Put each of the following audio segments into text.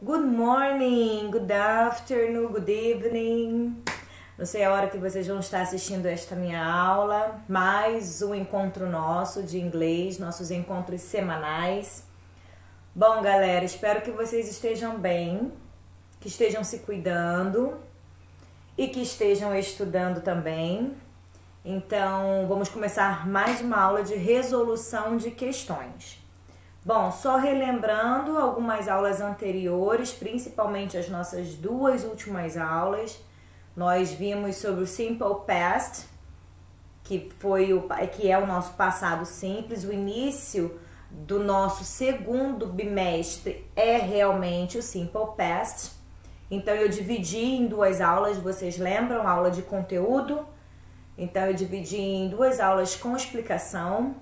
Good morning, good afternoon, good evening. Não sei a hora que vocês vão estar assistindo esta minha aula. Mais um encontro nosso de inglês, nossos encontros semanais. Bom, galera, espero que vocês estejam bem, que estejam se cuidando e que estejam estudando também. Então, vamos começar mais uma aula de resolução de questões. Bom, só relembrando algumas aulas anteriores, principalmente as nossas duas últimas aulas, nós vimos sobre o Simple Past, que é o nosso passado simples. O início do nosso segundo bimestre é realmente o Simple Past. Então, eu dividi em duas aulas, vocês lembram? Aula de conteúdo. Então, eu dividi em duas aulas com explicação.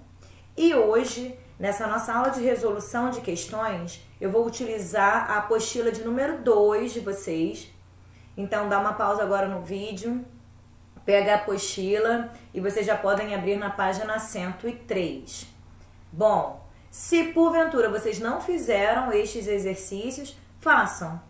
E hoje, nessa nossa aula de resolução de questões, eu vou utilizar a apostila de número 2 de vocês. Então, dá uma pausa agora no vídeo, pega a apostila e vocês já podem abrir na página 103. Bom, se porventura vocês não fizeram estes exercícios, façam.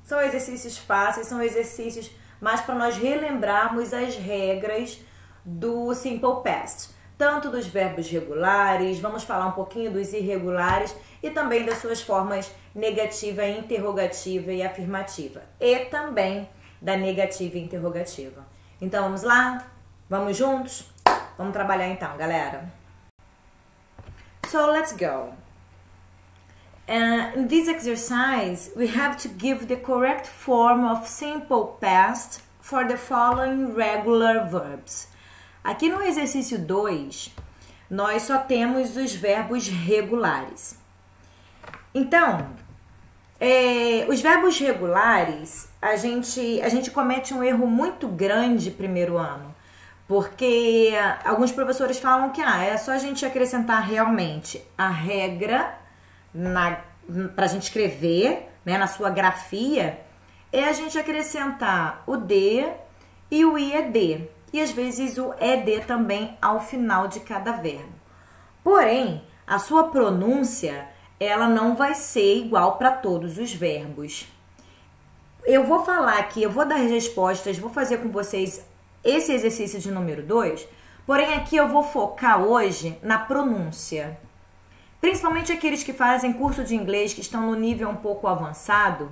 São exercícios fáceis, são exercícios mais para nós relembrarmos as regras do Simple Past. Tanto dos verbos regulares, vamos falar um pouquinho dos irregulares e também das suas formas negativa, interrogativa e afirmativa. E também da negativa e interrogativa. Então vamos lá? Vamos juntos? Vamos trabalhar então, galera. So let's go. In this exercise, we have to give the correct form of simple past for the following regular verbs. Aqui no exercício 2, nós só temos os verbos regulares. Então, os verbos regulares, a gente comete um erro muito grande primeiro ano, porque alguns professores falam que é só a gente acrescentar realmente a regra para a gente escrever, né, na sua grafia, é a gente acrescentar o D e o IED. E às vezes o ED também ao final de cada verbo. Porém, a sua pronúncia, ela não vai ser igual para todos os verbos. Eu vou falar aqui, eu vou dar as respostas, vou fazer com vocês esse exercício de número 2, porém aqui eu vou focar hoje na pronúncia. Principalmente aqueles que fazem curso de inglês, que estão no nível um pouco avançado,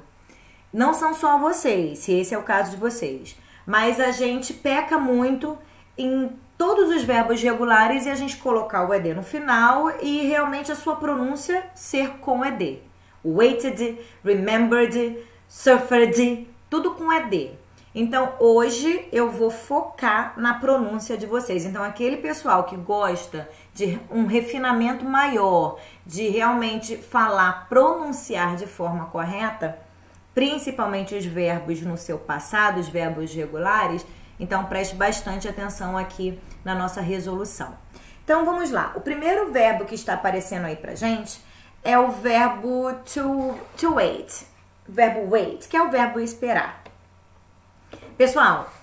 não são só vocês, se esse é o caso de vocês. Mas a gente peca muito em todos os verbos regulares e a gente colocar o ED no final e realmente a sua pronúncia ser com ED. Waited, remembered, suffered, tudo com ED. Então, hoje eu vou focar na pronúncia de vocês. Então, aquele pessoal que gosta de um refinamento maior, de realmente falar, pronunciar de forma correta, principalmente os verbos no seu passado, os verbos regulares, então preste bastante atenção aqui na nossa resolução. Então vamos lá, o primeiro verbo que está aparecendo aí pra gente é o verbo to wait, o verbo wait, que é o verbo esperar. Pessoal,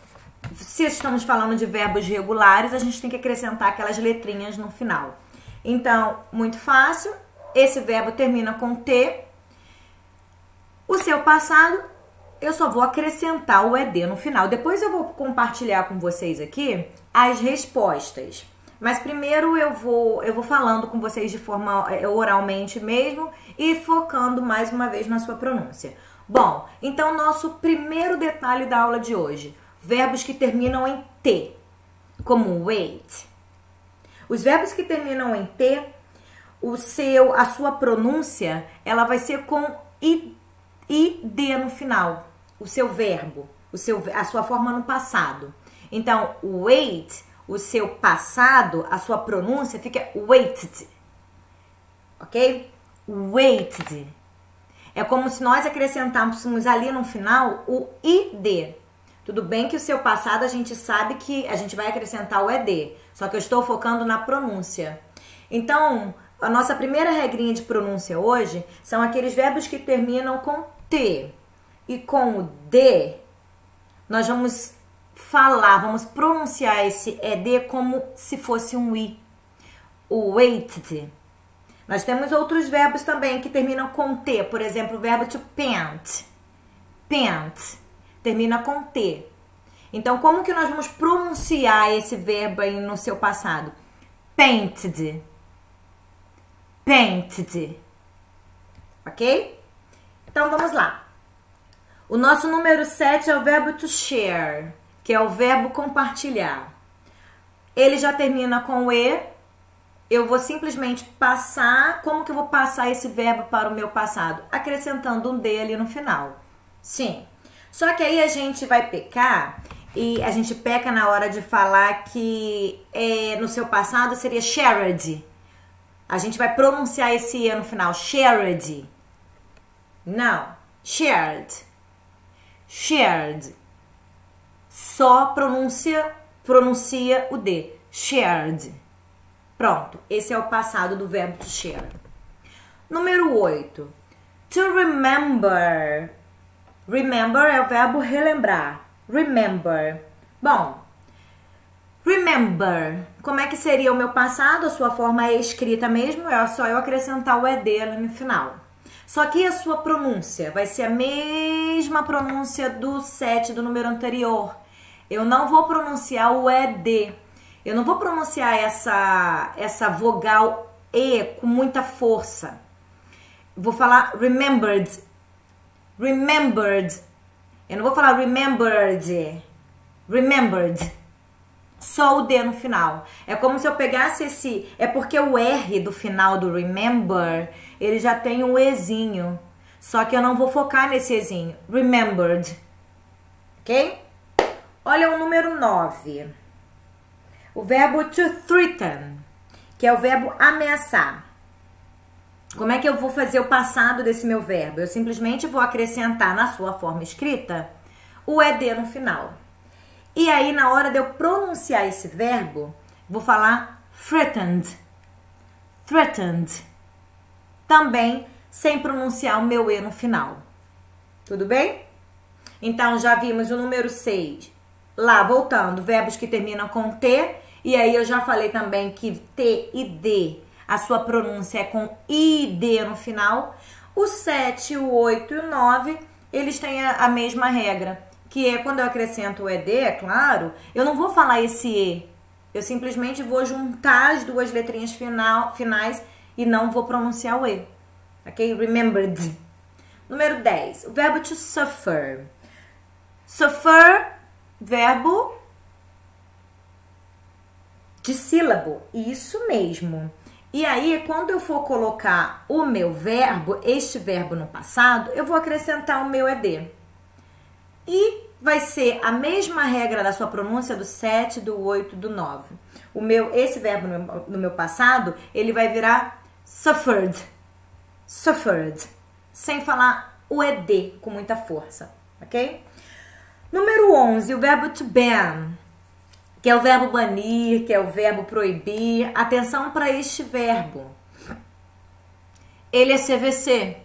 se estamos falando de verbos regulares, a gente tem que acrescentar aquelas letrinhas no final. Então, muito fácil, esse verbo termina com T. O seu passado, eu só vou acrescentar o ED no final. Depois eu vou compartilhar com vocês aqui as respostas. Mas primeiro eu vou falando com vocês de forma oralmente mesmo e focando mais uma vez na sua pronúncia. Bom, então nosso primeiro detalhe da aula de hoje. Verbos que terminam em T, como wait. Os verbos que terminam em T, a sua pronúncia, ela vai ser com ID no final, o seu verbo, a sua forma no passado. Então, wait, o seu passado, a sua pronúncia fica waited, ok? Waited. É como se nós acrescentássemos ali no final o ID. Tudo bem que o seu passado a gente sabe que a gente vai acrescentar o ED, só que eu estou focando na pronúncia. Então, a nossa primeira regrinha de pronúncia hoje são aqueles verbos que terminam com T e com o D. Nós vamos vamos pronunciar esse ED como se fosse um I. O waited. Nós temos outros verbos também que terminam com T. Por exemplo, o verbo to paint. Paint. Termina com T. Então, como que nós vamos pronunciar esse verbo aí no seu passado? Painted. Painted. Ok? Então, vamos lá. O nosso número 7 é o verbo to share, que é o verbo compartilhar. Ele já termina com E. Eu vou simplesmente passar. Como que eu vou passar esse verbo para o meu passado? Acrescentando um D ali no final. Sim. Só que aí a gente vai pecar, e a gente peca na hora de falar que no seu passado seria shared. A gente vai pronunciar esse E no final. Shared. Não. Shared. Shared. Só pronuncia o D. Shared. Pronto. Esse é o passado do verbo to share. Número 8. To remember. Remember é o verbo relembrar. Remember. Bom, remember. Como é que seria o meu passado? A sua forma é escrita mesmo. É só eu acrescentar o ED ali no final. Só que a sua pronúncia vai ser a mesma pronúncia do 7 do número anterior. Eu não vou pronunciar o ED. Eu não vou pronunciar essa vogal E com muita força. Vou falar remembered. Remembered. Eu não vou falar remembered. Remembered. Só o D no final. É como se eu pegasse esse... É porque o R do final do remember, ele já tem um Ezinho. Só que eu não vou focar nesse Ezinho. Remembered. Ok? Olha o número 9. O verbo to threaten, que é o verbo ameaçar. Como é que eu vou fazer o passado desse meu verbo? Eu simplesmente vou acrescentar na sua forma escrita o ED no final. E aí, na hora de eu pronunciar esse verbo, vou falar threatened. Threatened. Também sem pronunciar o meu E no final. Tudo bem? Então, já vimos o número 6. Lá, voltando, verbos que terminam com T. E aí, eu já falei também que T e D, a sua pronúncia é com ID no final. O 7, o 8 e o 9, eles têm a mesma regra. Que é quando eu acrescento o ED, é claro, eu não vou falar esse E. Eu simplesmente vou juntar as duas letrinhas finais e não vou pronunciar o E. Ok? Remembered. Número 10. O verbo to suffer. Suffer, verbo de sílabo. Isso mesmo. E aí, quando eu for colocar o meu verbo, este verbo no passado, eu vou acrescentar o meu ED. E vai ser a mesma regra da sua pronúncia do 7, do 8, do 9. Esse verbo no meu passado, ele vai virar suffered. Suffered. Sem falar o ED com muita força, ok? Número 11, o verbo to ban, que é o verbo banir, que é o verbo proibir. Atenção para este verbo. Ele é CVC.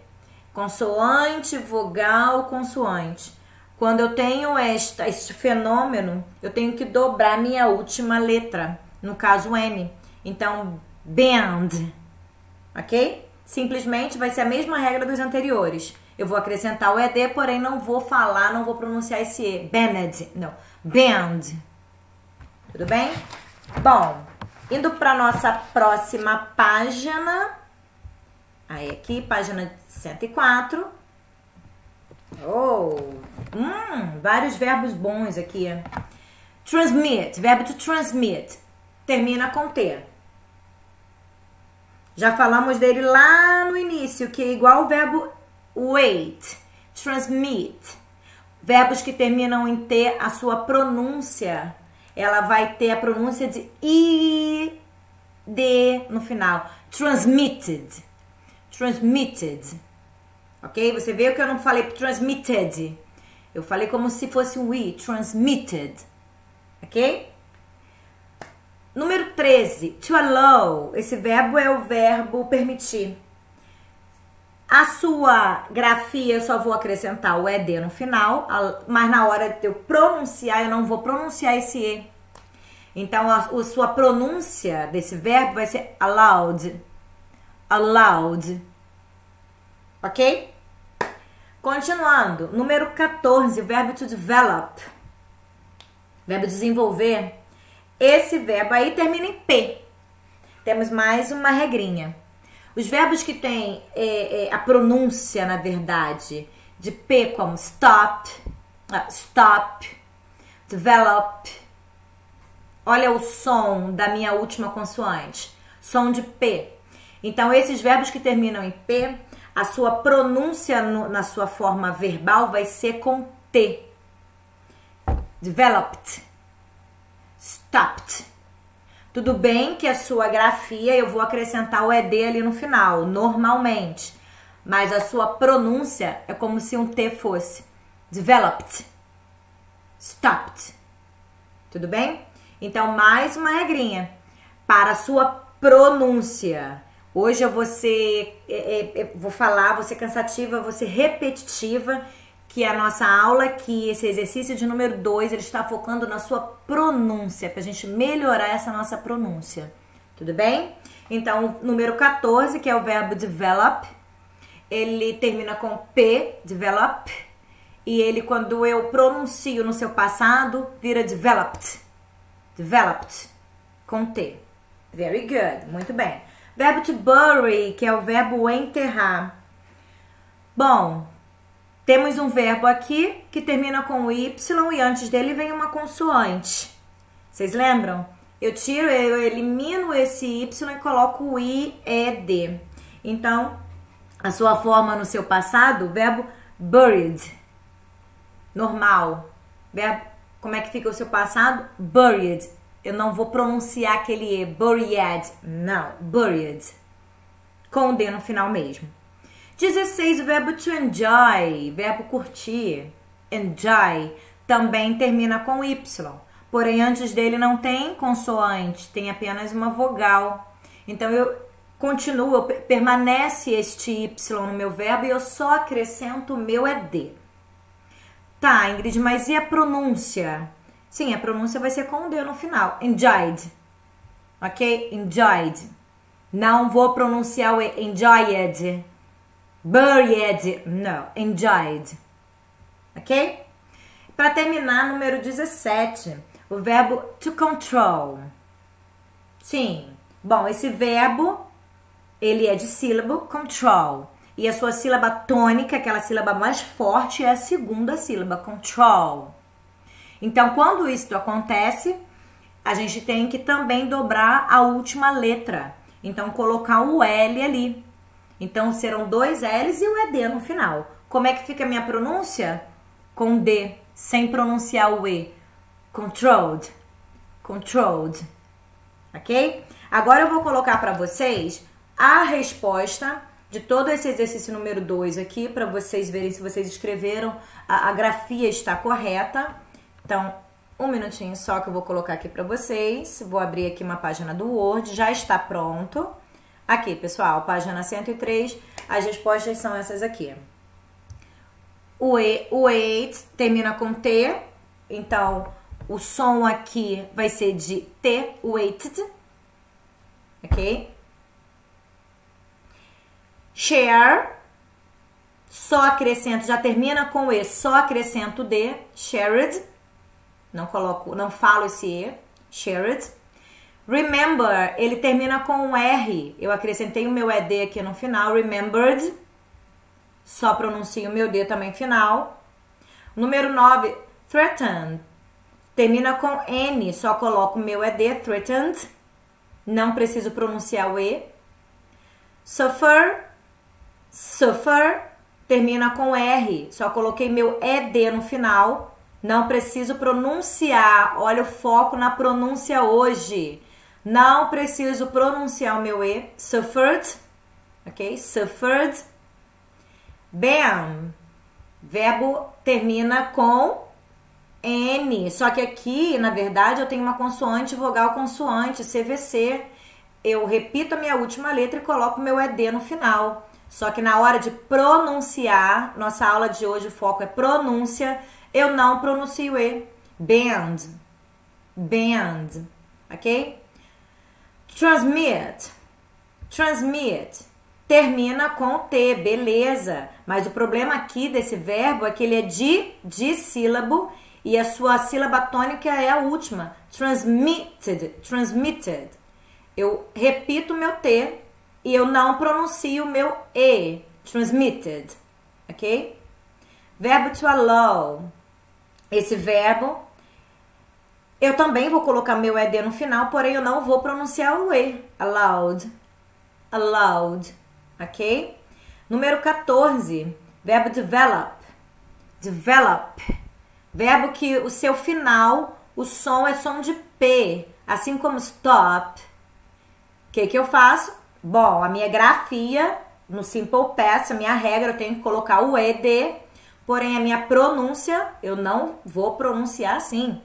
Consoante, vogal, consoante. Quando eu tenho este fenômeno, eu tenho que dobrar minha última letra, no caso N. Então, band, ok? Simplesmente vai ser a mesma regra dos anteriores. Eu vou acrescentar o ED, porém não vou falar, não vou pronunciar esse E. Banned, não. Band. Tudo bem? Bom, indo para nossa próxima página. Aí aqui, página 104. Vários verbos bons aqui. Transmit, verbo to transmit, termina com T. Já falamos dele lá no início, que é igual ao verbo wait, transmit. Verbos que terminam em T, a sua pronúncia, ela vai ter a pronúncia de I, D no final. Transmitted, transmitted. Ok? Você vê que eu não falei transmitted. Eu falei como se fosse um I. Transmitted. Ok? Número 13. To allow. Esse verbo é o verbo permitir. A sua grafia eu só vou acrescentar o ED no final. Mas na hora de eu pronunciar, eu não vou pronunciar esse E. Então, a sua pronúncia desse verbo vai ser allowed. allowed. Ok? Continuando, número 14, o verbo to develop. Verbo desenvolver. Esse verbo aí termina em P. Temos mais uma regrinha. Os verbos que têm a pronúncia, na verdade, de P, como stop, develop. Olha o som da minha última consoante. Som de P. Então, esses verbos que terminam em P, a sua pronúncia na sua forma verbal vai ser com T. Developed. Stopped. Tudo bem que a sua grafia eu vou acrescentar o ED ali no final, normalmente. Mas a sua pronúncia é como se um T fosse. Developed. Stopped. Tudo bem? Então, mais uma regrinha. Para a sua pronúncia. Hoje eu vou ser, vou falar, vou ser cansativa, vou ser repetitiva, que a nossa aula, que esse exercício de número 2, ele está focando na sua pronúncia, para a gente melhorar essa nossa pronúncia. Tudo bem? Então, número 14, que é o verbo develop, ele termina com P, develop, e ele, quando eu pronuncio no seu passado, vira developed. Developed, com T. Very good, muito bem. Verbo to bury, que é o verbo enterrar. Bom, temos um verbo aqui que termina com Y e antes dele vem uma consoante. Vocês lembram? Eu elimino esse Y e coloco o IED. Então, a sua forma no seu passado, o verbo buried. Normal. Verbo, como é que fica o seu passado? Buried. Eu não vou pronunciar aquele E, buried. Não, buried. Com o D no final mesmo. 16, o verbo to enjoy, verbo curtir. Enjoy também termina com Y. Porém, antes dele não tem consoante, tem apenas uma vogal. Então, eu continuo, permanece este Y no meu verbo e eu só acrescento o meu ED. Tá, Ingrid, mas e a pronúncia? Sim, a pronúncia vai ser com o D no final. Enjoyed. Ok? Enjoyed. Não vou pronunciar o E. Enjoyed. Buried. Não. Enjoyed. Ok? Para terminar, número 17. O verbo to control. Sim. Bom, esse verbo, ele é de sílabo, control. E a sua sílaba tônica, aquela sílaba mais forte, é a segunda sílaba, control. Então, quando isso acontece, a gente tem que também dobrar a última letra. Então, colocar o L ali. Então, serão 2 L's e o ED no final. Como é que fica a minha pronúncia? Com D, sem pronunciar o E. Controlled. Controlled. Ok? Agora eu vou colocar para vocês a resposta de todo esse exercício número 2 aqui, para vocês verem se vocês escreveram, a grafia está correta. Então, um minutinho só que eu vou colocar aqui para vocês. Vou abrir aqui uma página do Word, já está pronto. Aqui, pessoal, página 103, as respostas são essas aqui. O ate termina com T, então o som aqui vai ser de T, weighted, ok? Share, só acrescento, já termina com E, só acrescento D, shared. Não falo esse E, shared. Remember, ele termina com um R. Eu acrescentei o meu ED aqui no final, remembered. Só pronuncio o meu D também final. Número 9, threatened. Termina com N, só coloco o meu ED, threatened. Não preciso pronunciar o E. Suffer, termina com R. Só coloquei meu ED no final. Não preciso pronunciar. Olha o foco na pronúncia hoje. Não preciso pronunciar o meu E. Suffered. Ok? Suffered. Bam. Verbo termina com N. Só que aqui, na verdade, eu tenho uma consoante, vogal, consoante, CVC. Eu repito a minha última letra e coloco o meu ED no final. Só que na hora de pronunciar, nossa aula de hoje, o foco é pronúncia, eu não pronuncio E. Band. Band. Ok? Transmit. Transmit. termina com T, beleza. Mas o problema aqui desse verbo é que ele é dissílabo e a sua sílaba tônica é a última. Transmitted, transmitted. Eu repito o meu T e eu não pronuncio o meu E. Transmitted, ok? Verbo to allow. Esse verbo, eu também vou colocar meu ED no final, porém eu não vou pronunciar o E. Allowed, allowed, ok? Número 14, verbo develop. Develop. Verbo que o seu final, o som é som de P, assim como stop. O que eu faço? Bom, a minha grafia, no Simple Past, a minha regra, eu tenho que colocar o ED, porém a minha pronúncia, eu não vou pronunciar assim.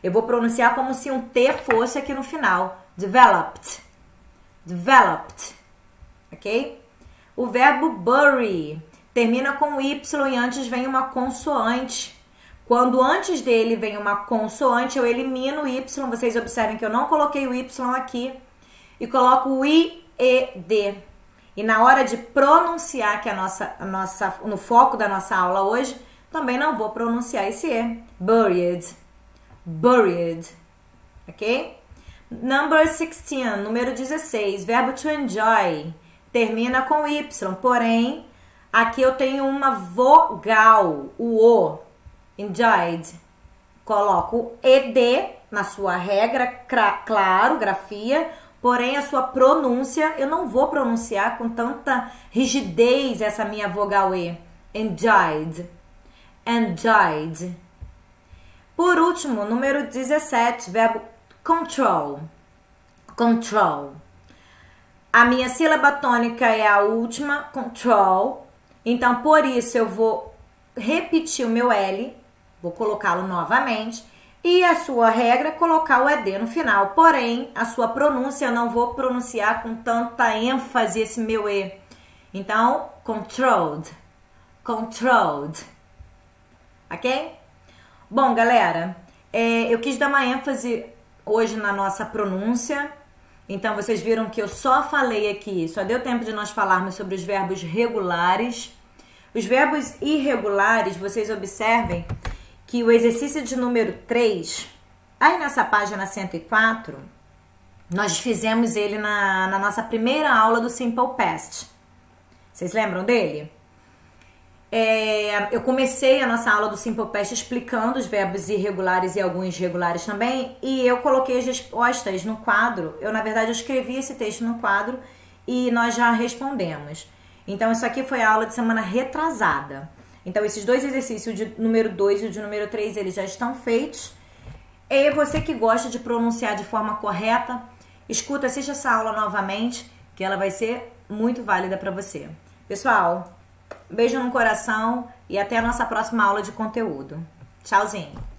Eu vou pronunciar como se um T fosse aqui no final. Developed. Developed. Ok? O verbo bury termina com Y e antes vem uma consoante. Quando antes dele vem uma consoante, eu elimino o Y. Vocês observem que eu não coloquei o Y aqui. E coloco o IED. E na hora de pronunciar, que é no foco da nossa aula hoje, também não vou pronunciar esse E. Buried. Buried. Ok? Number 16, número 16. Verbo to enjoy. Termina com Y. Porém, aqui eu tenho uma vogal. O O. Enjoyed. Coloco o ED na sua regra, claro, grafia. Porém, a sua pronúncia, eu não vou pronunciar com tanta rigidez essa minha vogal E. Enjoyed. Enjoyed. Por último, número 17, verbo control. Control. A minha sílaba tônica é a última, control. Então, por isso, eu vou repetir o meu L, vou colocá-lo novamente. E a sua regra é colocar o ED no final. Porém, a sua pronúncia eu não vou pronunciar com tanta ênfase esse meu E. Então, controlled. Controlled. Ok? Bom, galera, eu quis dar uma ênfase hoje na nossa pronúncia. Então, vocês viram que eu só falei aqui, só deu tempo de nós falarmos sobre os verbos regulares. Os verbos irregulares, vocês observem que o exercício de número 3, aí nessa página 104, nós fizemos ele na nossa primeira aula do Simple Past. Vocês lembram dele? Eu comecei a nossa aula do Simple Past explicando os verbos irregulares e alguns regulares também, e eu coloquei as respostas no quadro. Na verdade, eu escrevi esse texto no quadro e nós já respondemos. Então, isso aqui foi a aula de semana retrasada. Então, esses dois exercícios, de número 2 e o de número 3, eles já estão feitos. E você que gosta de pronunciar de forma correta, escuta, assiste essa aula novamente, que ela vai ser muito válida para você. Pessoal, beijo no coração e até a nossa próxima aula de conteúdo. Tchauzinho!